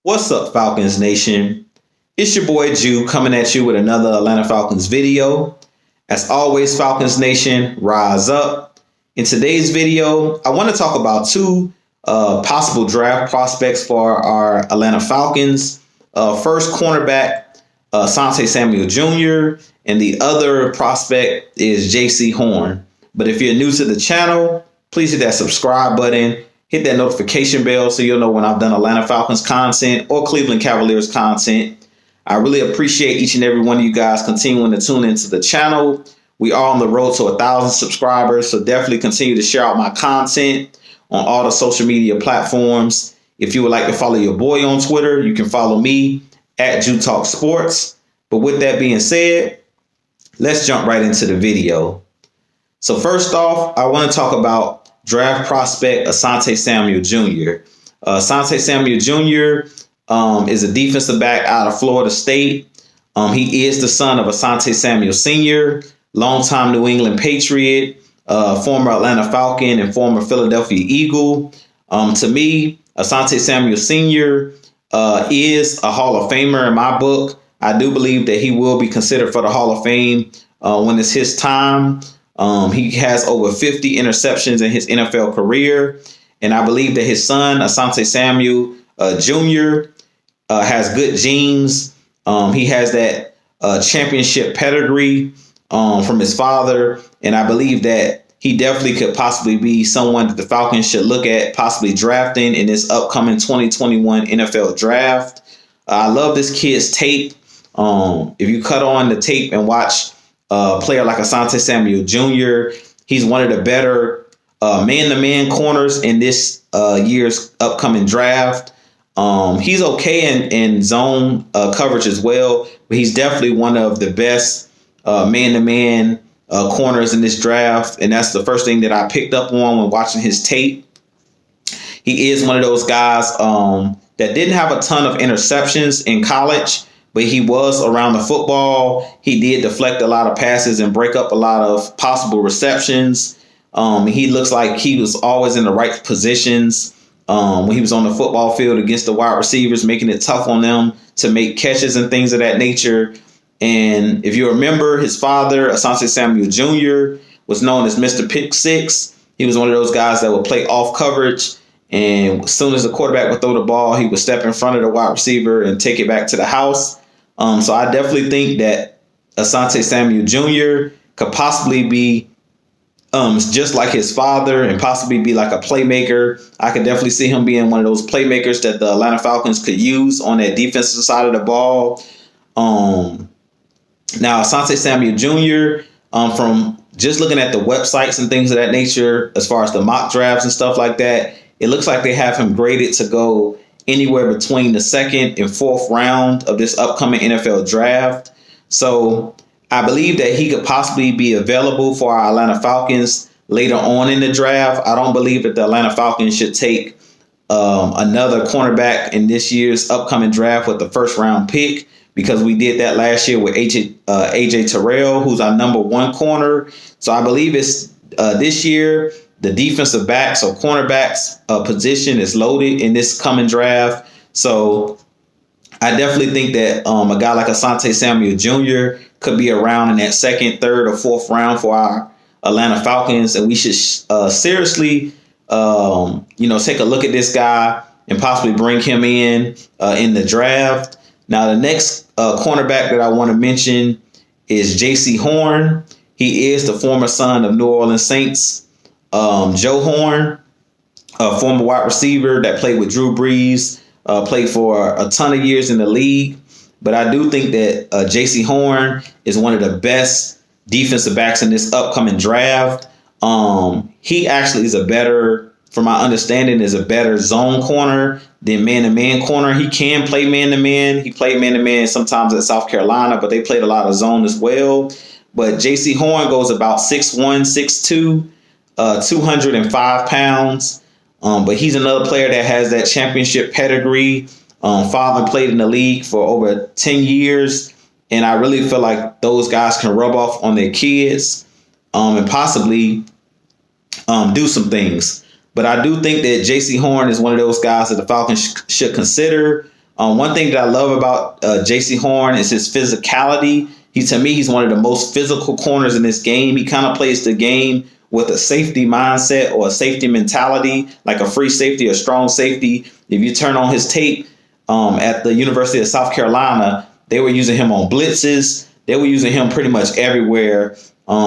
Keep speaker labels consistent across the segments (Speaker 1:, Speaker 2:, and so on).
Speaker 1: What's up, Falcons Nation? It's your boy Jew coming at you with another Atlanta Falcons video. As always, Falcons Nation, rise up. In today's video, I want to talk about two possible draft prospects for our Atlanta Falcons. First, cornerback Asante Samuel Jr., and the other prospect is Jaycee Horn. But if you're new to the channel, please hit that subscribe button. Hit that notification bell so you'll know when I've done Atlanta Falcons content or Cleveland Cavaliers content. I really appreciate each and every one of you guys continuing to tune into the channel. We are on the road to 1,000 subscribers, so definitely continue to share out my content on all the social media platforms. If you would like to follow your boy on Twitter, you can follow me at Jew Talk Sports. But with that being said, let's jump right into the video. So first off, I want to talk about draft prospect Asante Samuel Jr. Sante Samuel Jr. Is a defensive back out of Florida State. He is the son of Asante Samuel Sr., longtime New England Patriot, former Atlanta Falcon, and former Philadelphia Eagle. To me, Asante Samuel Sr. Is a Hall of Famer in my book. I do believe that he will be considered for the Hall of Fame when it's his time. He has over 50 interceptions in his NFL career. And I believe that his son, Asante Samuel Jr., has good genes. He has that championship pedigree from his father. And I believe that he definitely could possibly be someone that the Falcons should look at possibly drafting in this upcoming 2021 NFL draft. I love this kid's tape. If you cut on the tape and watch a player like Asante Samuel Jr., he's one of the better man-to-man corners in this year's upcoming draft. He's okay in zone coverage as well, but he's definitely one of the best man-to-man corners in this draft, and that's the first thing that I picked up on when watching his tape. He is one of those guys that didn't have a ton of interceptions in college, but he was around the football. He did deflect a lot of passes and break up a lot of possible receptions. He looks like he was always in the right positions when he was on the football field against the wide receivers, making it tough on them to make catches and things of that nature. And if you remember, his father, Asante Samuel Jr., was known as Mr. Pick Six. He was one of those guys that would play off coverage. And as soon as the quarterback would throw the ball, he would step in front of the wide receiver and take it back to the house. So I definitely think that Asante Samuel Jr. could possibly be just like his father and possibly be like a playmaker. I could definitely see him being one of those playmakers that the Atlanta Falcons could use on that defensive side of the ball. Now, Asante Samuel Jr., from just looking at the websites and things of that nature, as far as the mock drafts and stuff like that, it looks like they have him graded to go anywhere between the second and fourth round of this upcoming NFL draft. So I believe that he could possibly be available for our Atlanta Falcons later on in the draft. I don't believe that the Atlanta Falcons should take another cornerback in this year's upcoming draft with the first round pick, because we did that last year with AJ Terrell, who's our number one corner. So I believe it's this year, the defensive backs or cornerbacks position is loaded in this coming draft. So I definitely think that a guy like Asante Samuel Jr. could be around in that second, third, or fourth round for our Atlanta Falcons. And we should seriously, take a look at this guy and possibly bring him in the draft. Now, the next cornerback that I want to mention is Jaycee Horn. He is the former son of New Orleans Saints Joe Horn, a former wide receiver that played with Drew Brees, played for a ton of years in the league. But I do think that Jaycee Horn is one of the best defensive backs in this upcoming draft. He actually is from my understanding, is a better zone corner than man-to-man corner. He can play man-to-man. He played man-to-man sometimes at South Carolina, but they played a lot of zone as well. But Jaycee Horn goes about 6'1", 6'2", 205 pounds. But he's another player that has that championship pedigree. Father played in the league for over 10 years. And I really feel like those guys can rub off on their kids and possibly do some things. But I do think that Jaycee Horn is one of those guys that the Falcons should consider. One thing that I love about Jaycee Horn is his physicality. To me, he's one of the most physical corners in this game. He kind of plays the game with a safety mindset or a safety mentality, like a free safety, a strong safety. If you turn on his tape at the University of South Carolina, they were using him on blitzes. They were using him pretty much everywhere,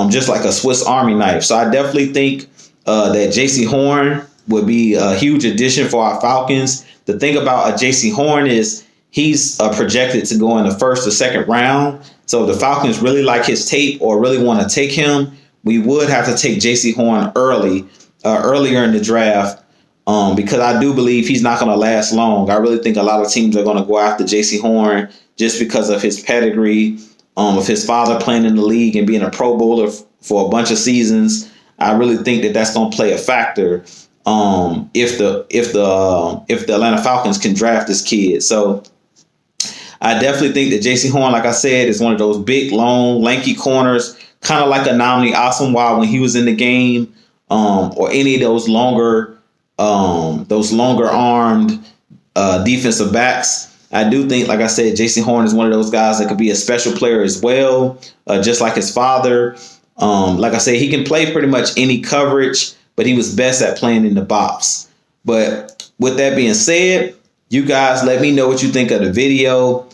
Speaker 1: just like a Swiss Army knife. So I definitely think that Jaycee Horn would be a huge addition for our Falcons. The thing about Jaycee Horn is he's projected to go in the first or second round. So if the Falcons really like his tape or really want to take him, we would have to take Jaycee Horn earlier in the draft, because I do believe he's not going to last long. I really think a lot of teams are going to go after Jaycee Horn just because of his pedigree, of his father playing in the league and being a Pro Bowler for a bunch of seasons. I really think that that's going to play a factor if the Atlanta Falcons can draft this kid. So I definitely think that Jaycee Horn, like I said, is one of those big, long, lanky corners, kind of like a Nnamdi Asomugha when he was in the game, or any of those longer armed defensive backs. I do think, like I said, Jaycee Horn is one of those guys that could be a special player as well, just like his father. Like I said, he can play pretty much any coverage, but he was best at playing in the box. But with that being said, you guys let me know what you think of the video.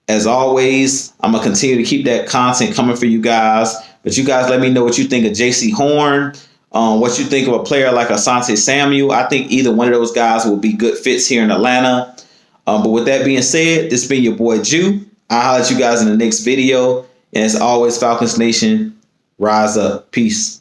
Speaker 1: As always, I'm going to continue to keep that content coming for you guys. But you guys let me know what you think of Jaycee Horn, what you think of a player like Asante Samuel. I think either one of those guys will be good fits here in Atlanta. But with that being said, this has been your boy Jew. I'll holler at you guys in the next video. And as always, Falcons Nation, rise up. Peace.